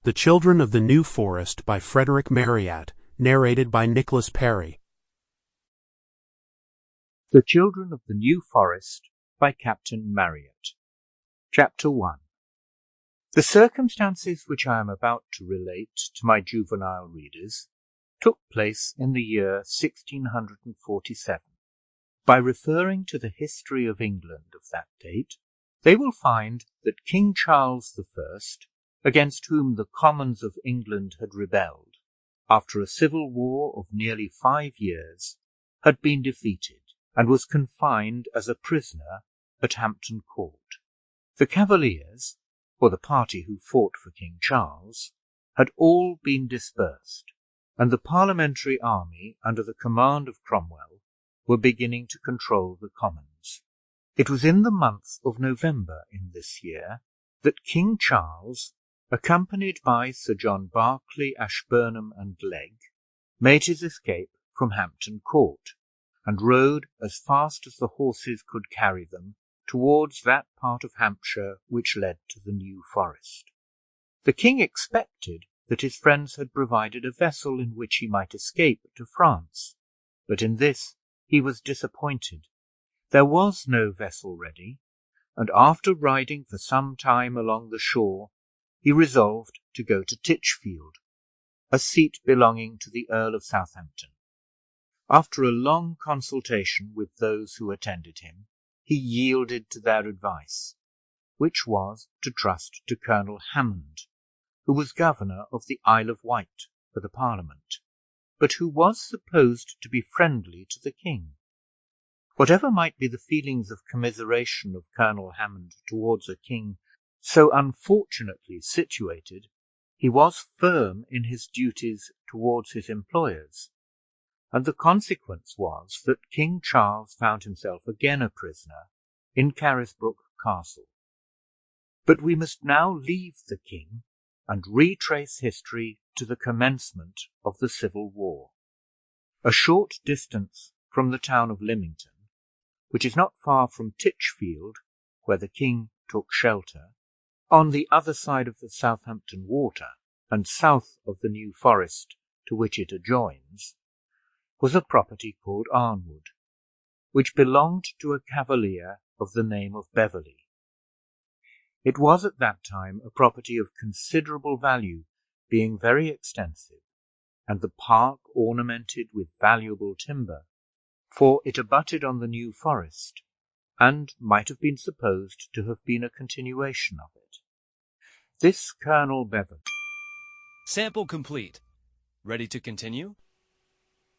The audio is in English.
The Children of the New Forest by Frederick Marryat, narrated by Nicholas Parry. The Children of the New Forest by Captain Marryat. Chapter 1. The circumstances which I am about to relate to my juvenile readers took place in the year 1647. By referring to the history of England of that date, they will find that King Charles I, against whom the Commons of England had rebelled, after a civil war of nearly 5 years, had been defeated, and was confined as a prisoner at Hampton Court. The Cavaliers, or the party who fought for King Charles, had all been dispersed, and the parliamentary army, under the command of Cromwell, were beginning to control the Commons. It was in the month of November in this year that King Charles, accompanied by Sir John Berkeley, Ashburnham, and Legge, made his escape from Hampton Court, and rode as fast as the horses could carry them towards that part of Hampshire which led to the New Forest. The king expected that his friends had provided a vessel in which he might escape to France, but in this he was disappointed. There was no vessel ready, and after riding for some time along the shore, he resolved to go to Titchfield, a seat belonging to the Earl of Southampton. After a long consultation with those who attended him, he yielded to their advice, which was to trust to Colonel Hammond, who was governor of the Isle of Wight for the Parliament, but who was supposed to be friendly to the king. Whatever might be the feelings of commiseration of Colonel Hammond towards a king so unfortunately situated, he was firm in his duties towards his employers, and the consequence was that King Charles found himself again a prisoner in Carisbrooke Castle. But we must now leave the king and retrace history to the commencement of the Civil War. A short distance from the town of Lymington, which is not far from Titchfield, where the king took shelter, on the other side of the Southampton Water, and south of the New Forest to which it adjoins, was a property called Arnwood, which belonged to a cavalier of the name of Beverley. It was at that time a property of considerable value, being very extensive, and the park ornamented with valuable timber, for it abutted on the New Forest, and might have been supposed to have been a continuation of it. This Colonel Beverley. Sample complete. Ready to continue?